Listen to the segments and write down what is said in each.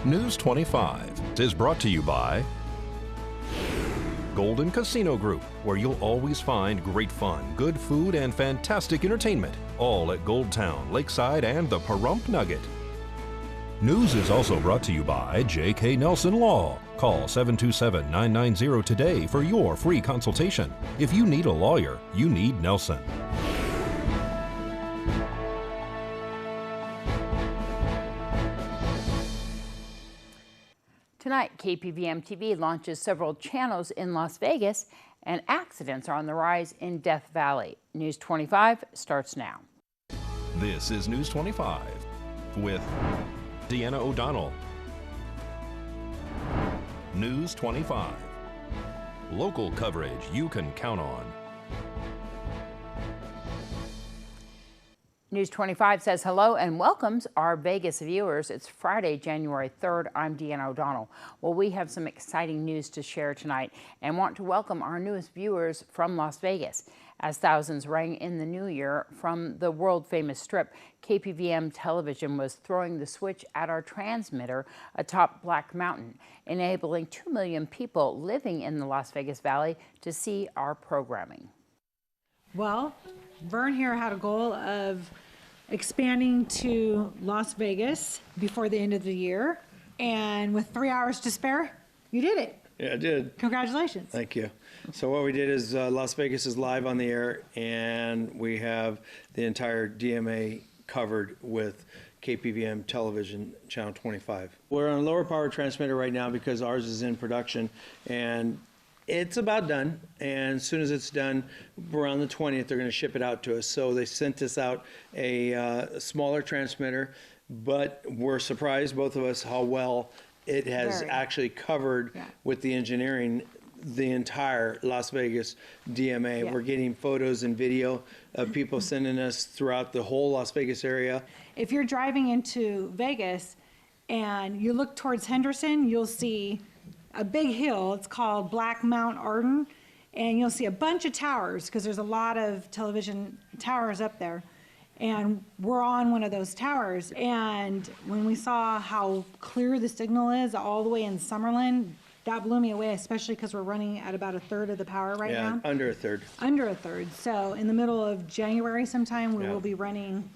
News 25 is brought to you by Golden Casino Group, where you'll always find great fun, good food, and fantastic entertainment, all at Gold Town, Lakeside, and the Pahrump Nugget. News is also brought to you by J.K. Nelson Law. Call 727-990 today for your free consultation. If you need a lawyer, you need Nelson. Tonight, KPVM-TV launches several channels in Las Vegas, and accidents are on the rise in Death Valley. News 25 starts now. This is News 25 with Deanna O'Donnell. News 25. Local coverage you can count on. News 25 says hello and welcomes our Vegas viewers. It's Friday, January 3rd. I'm Deanna O'Donnell. Well, we have some exciting news to share tonight and want to welcome our newest viewers from Las Vegas. As thousands rang in the new year from the world-famous Strip, KPVM television was throwing the switch at our transmitter atop Black Mountain, enabling 2 million people living in the Las Vegas Valley to see our programming. Well, Vern here had a goal of expanding to Las Vegas before the end of the year, and with 3 hours to spare, you did it. Yeah, I did. Congratulations. Thank you. So what we did is Las Vegas is live on the air, and we have the entire DMA covered with KPVM television, channel 25. We're on a lower power transmitter right now because ours is in production, and it's about done, and as soon as it's done, around the 20th, they're going to ship it out to us. So they sent us out a smaller transmitter, but we're surprised, both of us, how well it has actually covered with the engineering the entire Las Vegas DMA. We're getting photos and video of people sending us throughout the whole Las Vegas area. If you're driving into Vegas and you look towards Henderson, you'll see a big hill. It's called Black Mount Arden, and you'll see a bunch of towers because there's a lot of television towers up there, and we're on one of those towers. And when we saw how clear the signal is all the way in Summerlin, that blew me away, especially because we're running at about a third of the power right now. Yeah, under a third. Under a third. So in the middle of January sometime, we will be running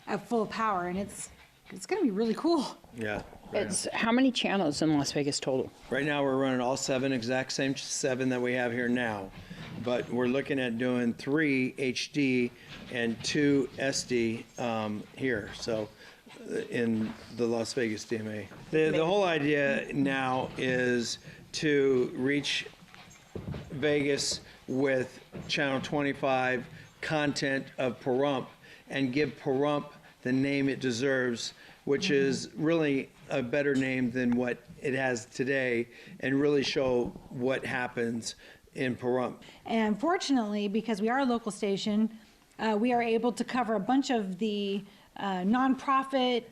at full power, and it's going to be really cool. Yeah. It's how many channels in Las Vegas total? Right now we're running all 7, exact same 7 that we have here now. But we're looking at doing 3 HD and 2 SD here, so in the Las Vegas DMA. The whole idea now is to reach Vegas with Channel 25 content of Pahrump and give Pahrump the name it deserves, which is really a better name than what it has today, and really show what happens in Pahrump. And fortunately, because we are a local station, we are able to cover a bunch of the nonprofit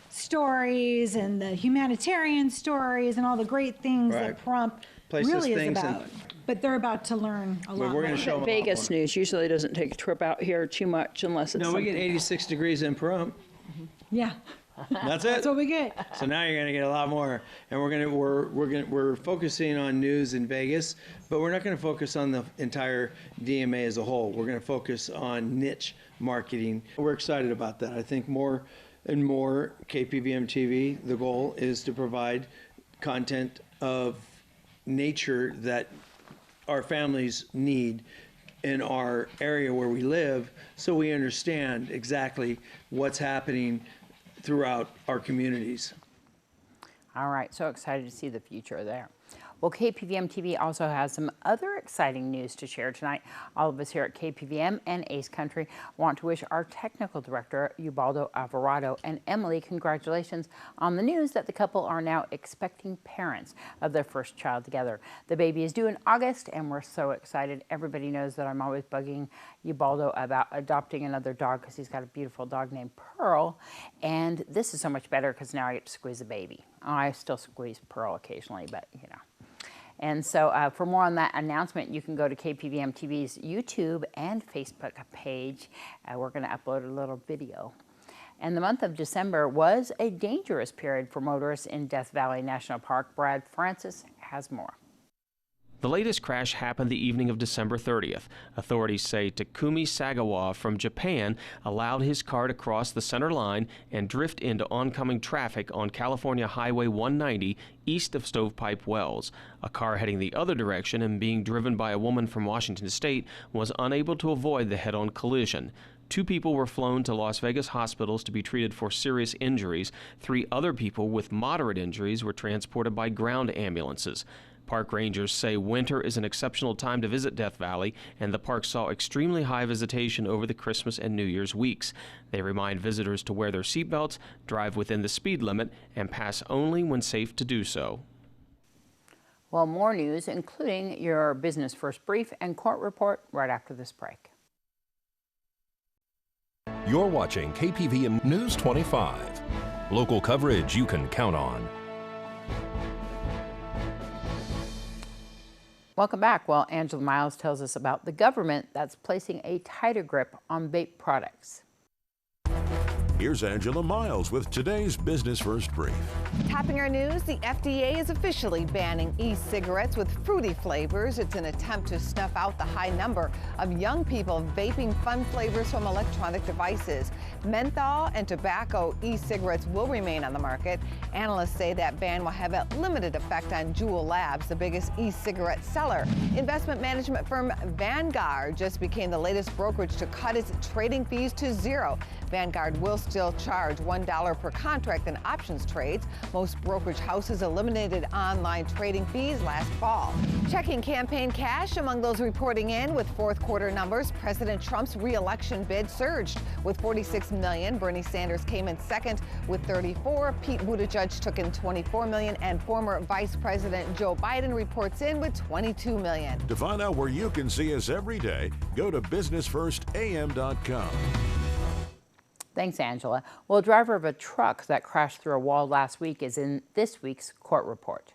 stories and the humanitarian stories and all the great things that Pahrump really is about. But they're about to learn a lot. We're going to show them Vegas news usually doesn't take a trip out here too much unless it's No, we get 86 degrees in Pahrump. Yeah. That's it. That's what we get. So now you're going to get a lot more, and we're focusing on news in Vegas, but we're not going to focus on the entire DMA as a whole. We're going to focus on niche marketing. We're excited about that. I think more and more KPVM-TV, the goal is to provide content of nature that our families need in our area where we live, so we understand exactly what's happening throughout our communities. All right, so excited to see the future there. Well, KPVM-TV also has some other exciting news to share tonight. All of us here at KPVM and Ace Country want to wish our technical director, Ubaldo Alvarado, and Emily congratulations on the news that the couple are now expecting parents of their first child together. The baby is due in August, and we're so excited. Everybody knows that I'm always bugging Ubaldo about adopting another dog because he's got a beautiful dog named Pearl, and this is so much better because now I get to squeeze a baby. I still squeeze Pearl occasionally, but you know. And so for more on that announcement, you can go to KPVM-TV's YouTube and Facebook page. We're going to upload a little video. And the month of December was a dangerous period for motorists in Death Valley National Park. Brad Francis has more. The latest crash happened the evening of December 30th. Authorities say Takumi Sagawa from Japan allowed his car to cross the center line and drift into oncoming traffic on California Highway 190 east of Stovepipe Wells. A car heading the other direction and being driven by a woman from Washington State was unable to avoid the head-on collision. 2 people were flown to Las Vegas hospitals to be treated for serious injuries. 3 other people with moderate injuries were transported by ground ambulances. Park rangers say winter is an exceptional time to visit Death Valley, and the park saw extremely high visitation over the Christmas and New Year's weeks. They remind visitors to wear their seatbelts, drive within the speed limit, and pass only when safe to do so. Well, more news, including your Business First Brief and court report, right after this break. You're watching KPVM News 25. Local coverage you can count on. Welcome back. Well, Angela Miles tells us about the government that's placing a tighter grip on vape products. Here's Angela Miles with today's Business First Brief. Topping our news, the FDA is officially banning e-cigarettes with fruity flavors. It's an attempt to snuff out the high number of young people vaping fun flavors from electronic devices. Menthol and tobacco e-cigarettes will remain on the market. Analysts say that ban will have a limited effect on Juul Labs, the biggest e-cigarette seller. Investment management firm Vanguard just became the latest brokerage to cut its trading fees to zero. Vanguard will still charge $1 per contract in options trades. Most brokerage houses eliminated online trading fees last fall. Checking campaign cash among those reporting in with fourth quarter numbers. President Trump's re-election bid surged with $46 million. Bernie Sanders came in second with $34. Pete Buttigieg took in $24 million, and former Vice President Joe Biden reports in with $22 million. To find out where you can see us every day, go to businessfirstam.com. Thanks, Angela. Well, a driver of a truck that crashed through a wall last week is in this week's court report.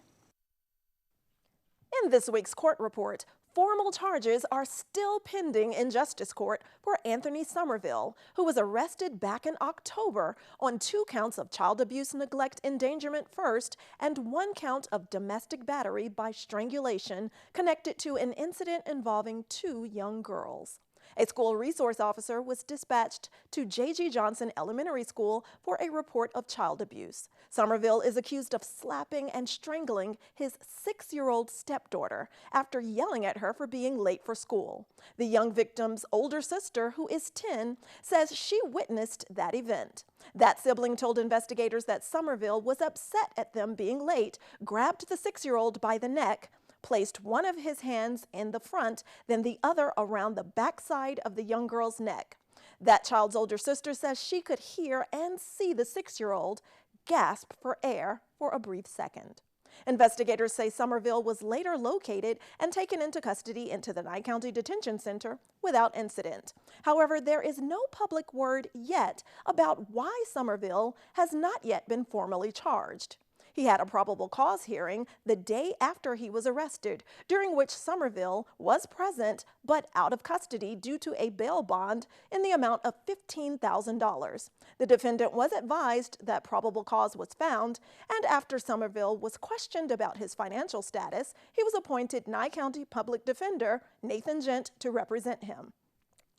In this week's court report, formal charges are still pending in Justice Court for Anthony Somerville, who was arrested back in October on 2 counts of child abuse, neglect, endangerment first, and 1 count of domestic battery by strangulation connected to an incident involving 2 young girls. A school resource officer was dispatched to J.G. Johnson Elementary School for a report of child abuse. Somerville is accused of slapping and strangling his 6-year-old stepdaughter after yelling at her for being late for school. The young victim's older sister, who is 10, says she witnessed that event. That sibling told investigators that Somerville was upset at them being late, grabbed the 6-year-old by the neck, placed one of his hands in the front, then the other around the backside of the young girl's neck. That child's older sister says she could hear and see the 6-year-old gasp for air for a brief second. Investigators say Somerville was later located and taken into custody into the Nye County Detention Center without incident. However, there is no public word yet about why Somerville has not yet been formally charged. He had a probable cause hearing the day after he was arrested, during which Somerville was present but out of custody due to a bail bond in the amount of $15,000. The defendant was advised that probable cause was found, and after Somerville was questioned about his financial status, he was appointed Nye County Public Defender Nathan Gent to represent him.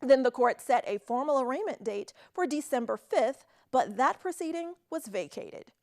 Then the court set a formal arraignment date for December 5th, but that proceeding was vacated.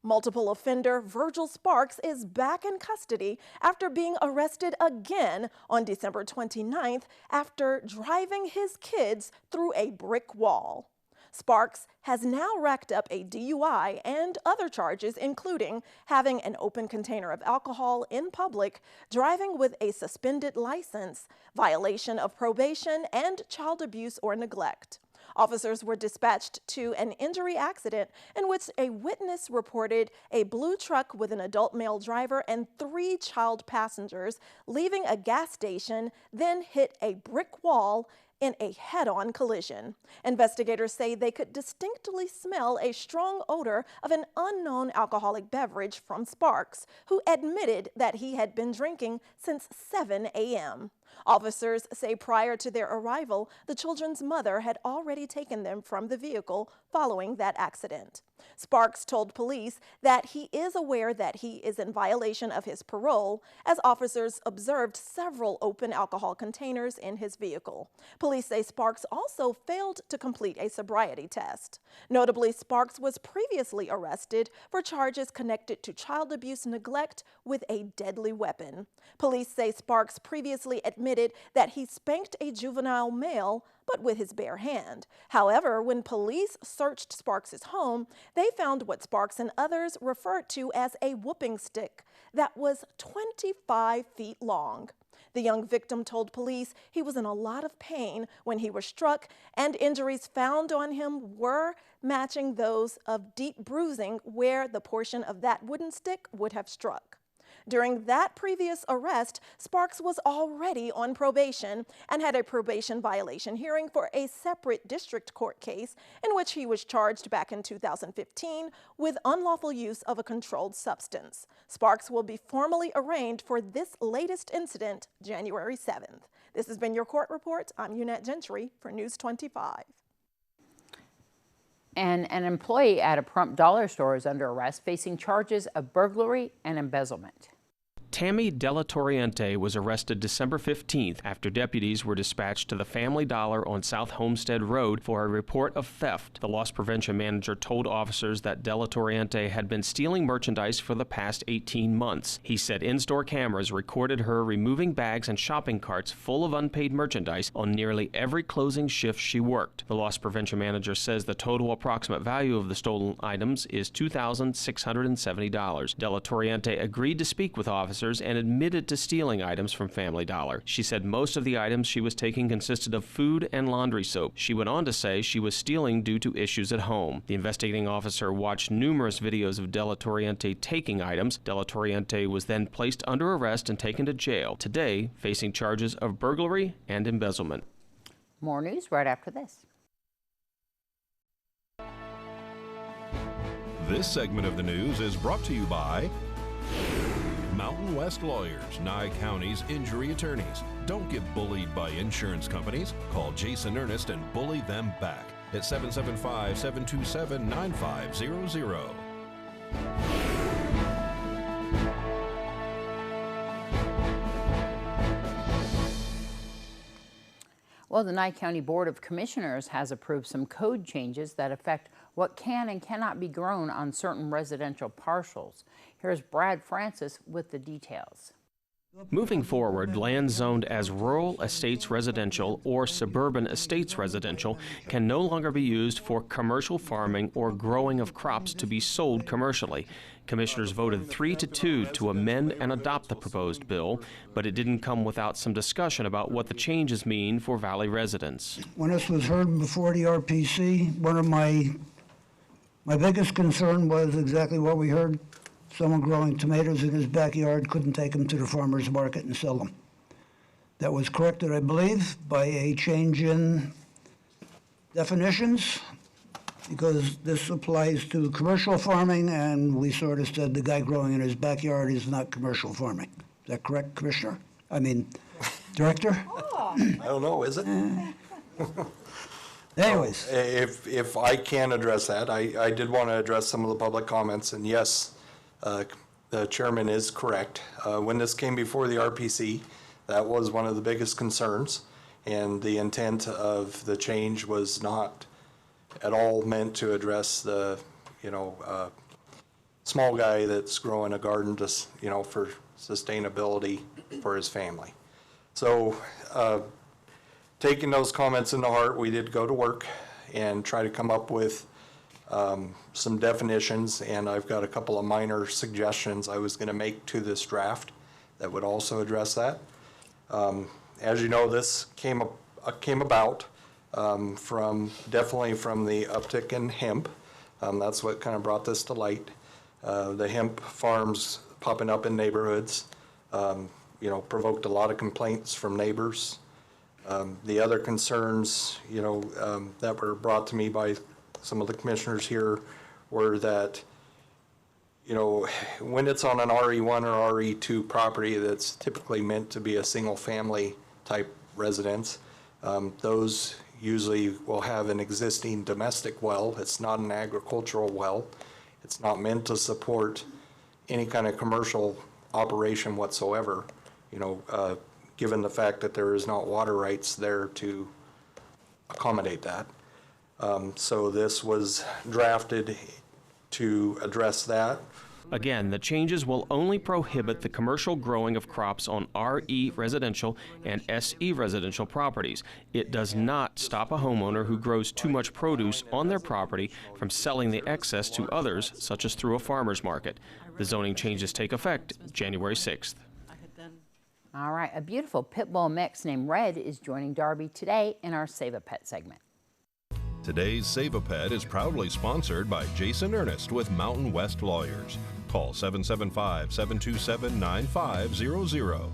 Multiple offender Virgil Sparks is back in custody after being arrested again on December 29th after driving his kids through a brick wall. Sparks has now racked up a DUI and other charges, including having an open container of alcohol in public, driving with a suspended license, violation of probation, and child abuse or neglect. Officers were dispatched to an injury accident in which a witness reported a blue truck with an adult male driver and 3 child passengers leaving a gas station, then hit a brick wall in a head-on collision. Investigators say they could distinctly smell a strong odor of an unknown alcoholic beverage from Sparks, who admitted that he had been drinking since 7 a.m. Officers say prior to their arrival, the children's mother had already taken them from the vehicle following that accident. Sparks told police that he is aware that he is in violation of his parole, as officers observed several open alcohol containers in his vehicle. Police say Sparks also failed to complete a sobriety test. Notably, Sparks was previously arrested for charges connected to child abuse neglect with a deadly weapon. Police say Sparks previously admitted that he spanked a juvenile male, but with his bare hand. However, when police searched Sparks' home, they found what Sparks and others referred to as a whooping stick that was 25 feet long. The young victim told police he was in a lot of pain when he was struck, and injuries found on him were matching those of deep bruising where the portion of that wooden stick would have struck. During that previous arrest, Sparks was already on probation and had a probation violation hearing for a separate district court case in which he was charged back in 2015 with unlawful use of a controlled substance. Sparks will be formally arraigned for this latest incident January 7th. This has been your court report. I'm Eunette Gentry for News 25. And an employee at a Pahrump dollar store is under arrest, facing charges of burglary and embezzlement. Tammy Della Torriente was arrested December 15th after deputies were dispatched to the Family Dollar on South Homestead Road for a report of theft. The loss prevention manager told officers that Della Torriente had been stealing merchandise for the past 18 months. He said in-store cameras recorded her removing bags and shopping carts full of unpaid merchandise on nearly every closing shift she worked. The loss prevention manager says the total approximate value of the stolen items is $2,670. Della Torriente agreed to speak with officers and admitted to stealing items from Family Dollar. She said most of the items she was taking consisted of food and laundry soap. She went on to say she was stealing due to issues at home. The investigating officer watched numerous videos of Della Torriente taking items. Della Torriente was then placed under arrest and taken to jail, today facing charges of burglary and embezzlement. More news right after this. This segment of the news is brought to you by Mountain West Lawyers, Nye County's injury attorneys. Don't get bullied by insurance companies. Call Jason Ernest and bully them back at 775-727-9500. Well, the Nye County Board of Commissioners has approved some code changes that affect what can and cannot be grown on certain residential parcels. Here's Brad Francis with the details. Moving forward, land zoned as rural estates residential or suburban estates residential can no longer be used for commercial farming or growing of crops to be sold commercially. Commissioners voted 3-2 to amend and adopt the proposed bill, but it didn't come without some discussion about what the changes mean for Valley residents. When this was heard before the RPC, one of my biggest concern was exactly what we heard. Someone growing tomatoes in his backyard couldn't take them to the farmer's market and sell them. That was corrected, I believe, by a change in definitions, because this applies to commercial farming, and we sort of said the guy growing in his backyard is not commercial farming. Is that correct, Commissioner? I mean, Director? I don't know, is it? Anyways. If I can address that, I did want to address some of the public comments, and yes, the chairman is correct. When this came before the RPC, that was one of the biggest concerns, and the intent of the change was not at all meant to address the, small guy that's growing a garden just, for sustainability for his family. So, taking those comments into heart, we did go to work and try to come up with some definitions, and I've got a couple of minor suggestions I was going to make to this draft that would also address that. As you know, this came about definitely from the uptick in hemp. That's what kind of brought this to light. The hemp farms popping up in neighborhoods, provoked a lot of complaints from neighbors. The other concerns, that were brought to me by some of the commissioners here were that, when it's on an RE1 or RE2 property that's typically meant to be a single family type residents. Those usually will have an existing domestic well. It's not an agricultural well. It's not meant to support any kind of commercial operation whatsoever, given the fact that there is not water rights there to accommodate that. So this was drafted to address that. Again, the changes will only prohibit the commercial growing of crops on RE residential and SE residential properties. It does not stop a homeowner who grows too much produce on their property from selling the excess to others, such as through a farmer's market. The zoning changes take effect January 6th. All right, a beautiful pit bull mix named Red is joining Darby today in our Save a Pet segment. Today's Save a Pet is proudly sponsored by Jason Ernest with Mountain West Lawyers. Call 775-727-9500.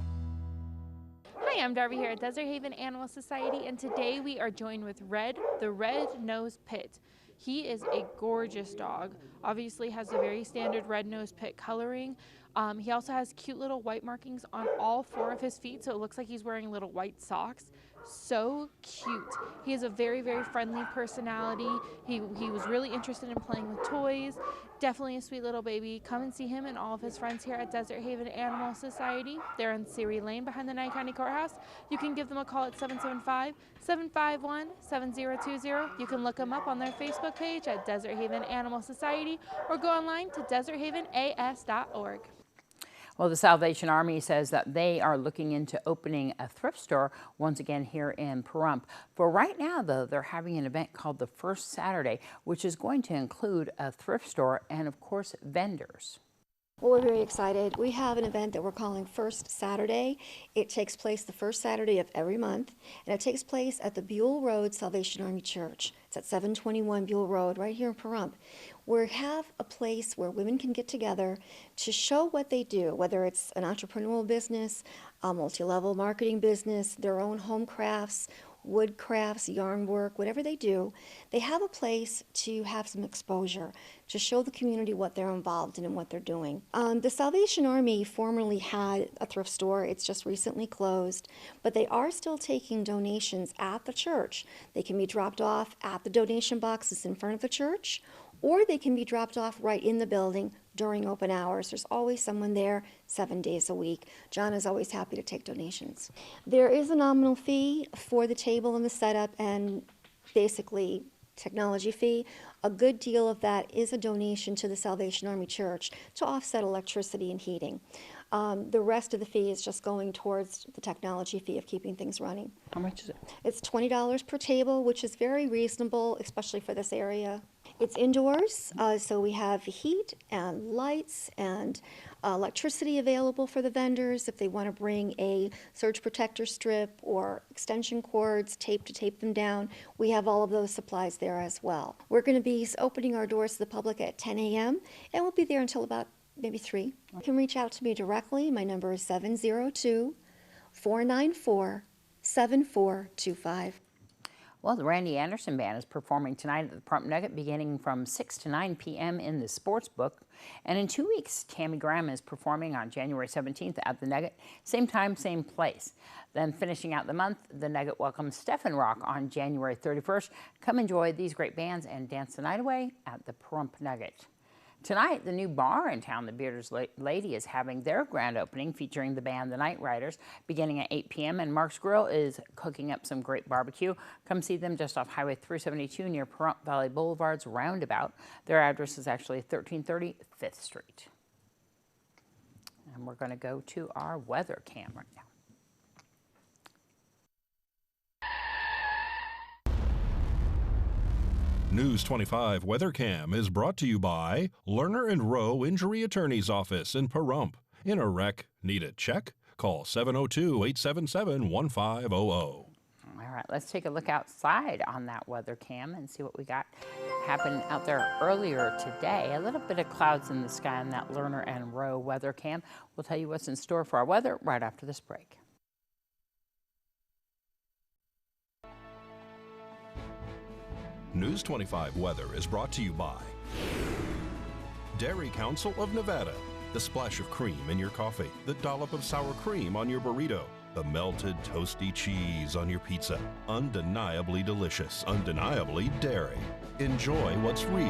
Hi, I'm Darby here at Desert Haven Animal Society, and today we are joined with Red, the red-nosed pit. He is a gorgeous dog. Obviously has a very standard red-nosed pit coloring. He also has cute little white markings on all 4 of his feet, so it looks like he's wearing little white socks. So cute. He has a very, very friendly personality. He was really interested in playing with toys. Definitely a sweet little baby. Come and see him and all of his friends here at Desert Haven Animal Society. They're in Seary Lane behind the Nye County Courthouse. You can give them a call at 775-751-7020. You can look them up on their Facebook page at Desert Haven Animal Society or go online to deserthavenas.org. Well, the Salvation Army says that they are looking into opening a thrift store once again here in Pahrump. For right now, though, they're having an event called the First Saturday, which is going to include a thrift store and, of course, vendors. Well, we're very excited. We have an event that we're calling First Saturday. It takes place the first Saturday of every month, and it takes place at the Buell Road Salvation Army Church. It's at 721 Buell Road, right here in Pahrump. We have a place where women can get together to show what they do, whether it's an entrepreneurial business, a multi-level marketing business, their own home crafts, wood crafts, yarn work, whatever they do. They have a place to have some exposure, to show the community what they're involved in and what they're doing. The Salvation Army formerly had a thrift store. It's just recently closed, but they are still taking donations at the church. They can be dropped off at the donation boxes in front of the church, or they can be dropped off right in the building during open hours. There's always someone there 7 days a week. John is always happy to take donations. There is a nominal fee for the table and the setup and basically technology fee. A good deal of that is a donation to the Salvation Army Church to offset electricity and heating. The rest of the fee is just going towards the technology fee of keeping things running. How much is it? It's $20 per table, which is very reasonable, especially for this area. It's indoors, so we have heat and lights and electricity available for the vendors if they want to bring a surge protector strip or extension cords, tape to tape them down. We have all of those supplies there as well. We're going to be opening our doors to the public at 10 a.m. and we'll be there until about maybe 3. You can reach out to me directly. My number is 702-494-7425. Well, the Randy Anderson Band is performing tonight at the Pahrump Nugget beginning from 6 to 9 p.m. in the Sports Book. And in 2 weeks, Tammy Graham is performing on January 17th at the Nugget. Same time, same place. Then finishing out the month, the Nugget welcomes Stephen Rock on January 31st. Come enjoy these great bands and dance the night away at the Pahrump Nugget. Tonight, the new bar in town, the Bearder's Lady, is having their grand opening featuring the band The Night Riders beginning at 8 p.m. And Mark's Grill is cooking up some great barbecue. Come see them just off Highway 372 near Pahrump Valley Boulevard's roundabout. Their address is actually 1330 5th Street. And we're going to go to our weather cam right now. News 25 Weather Cam is brought to you by Lerner and Rowe Injury Attorney's Office in Pahrump. In a wreck, need a check? Call 702-877-1500. All right, let's take a look outside on that weather cam and see what we got happen out there earlier today. A little bit of clouds in the sky on that Lerner and Rowe weather cam. We'll tell you what's in store for our weather right after this break. News 25 Weather is brought to you by Dairy Council of Nevada. The splash of cream in your coffee, the dollop of sour cream on your burrito, The melted toasty cheese on your pizza. Undeniably delicious, undeniably dairy. Enjoy what's real.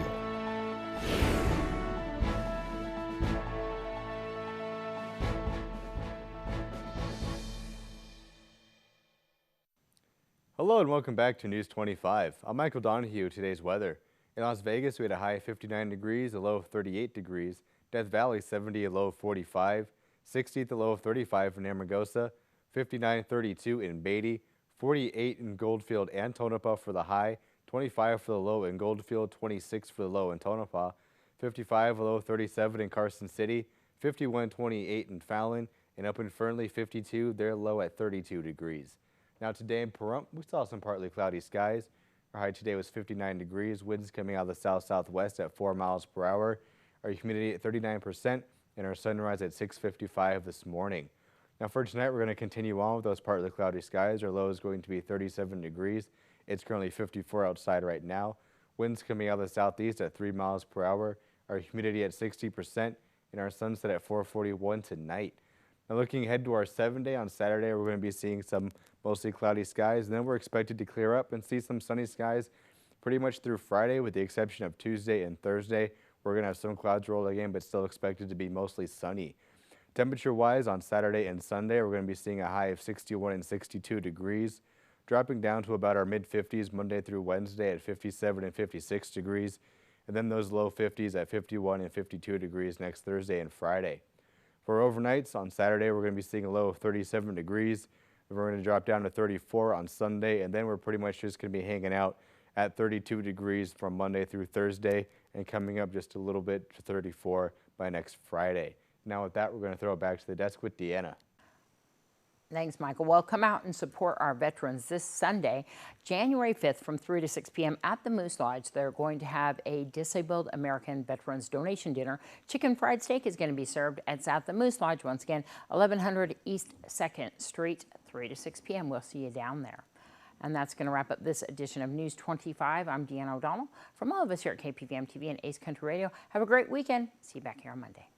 Hello and welcome back to News 25. I'm Michael Donohue with today's weather. In Las Vegas, we had a high of 59 degrees, a low of 38 degrees. Death Valley, 70, a low of 45. 60th, a low of 35 in Amargosa. 59-32 in Beatty. 48 in Goldfield and Tonopah for the high. 25 for the low in Goldfield. 26 for the low in Tonopah. 55, a low of 37 in Carson City. 51-28 in Fallon. And up in Fernley, 52, their low at 32 degrees. Now today in Pahrump, we saw some partly cloudy skies. Our high today was 59 degrees, winds coming out of the south-southwest at 4 miles per hour. Our humidity at 39%, and our sunrise at 6:55 this morning. Now for tonight, we're going to continue on with those partly cloudy skies. Our low is going to be 37 degrees. It's currently 54 outside right now. Winds coming out of the southeast at 3 miles per hour. Our humidity at 60%, and our sunset at 4:41 tonight. Now looking ahead to our 7-day, on Saturday, we're going to be seeing some mostly cloudy skies, and then we're expected to clear up and see some sunny skies pretty much through Friday, with the exception of Tuesday and Thursday. We're going to have some clouds rolling in, but still expected to be mostly sunny. Temperature-wise, on Saturday and Sunday, we're going to be seeing a high of 61 and 62 degrees, dropping down to about our mid-50s Monday through Wednesday at 57 and 56 degrees, and then those low 50s at 51 and 52 degrees next Thursday and Friday. For overnights, on Saturday, we're going to be seeing a low of 37 degrees. We're going to drop down to 34 on Sunday, and then we're pretty much just going to be hanging out at 32 degrees from Monday through Thursday, and coming up just a little bit to 34 by next Friday. Now with that, we're going to throw it back to the desk with Deanna. Thanks, Michael. Well, come out and support our veterans this Sunday, January 5th from 3 to 6 p.m. at the Moose Lodge. They're going to have a Disabled American Veterans donation dinner. Chicken fried steak is going to be served. It's at the Moose Lodge, once again, 1100 East 2nd Street, 3 to 6 p.m. We'll see you down there. And that's going to wrap up this edition of News 25. I'm Deanna O'Donnell. From all of us here at KPVM-TV and Ace Country Radio, have a great weekend. See you back here on Monday.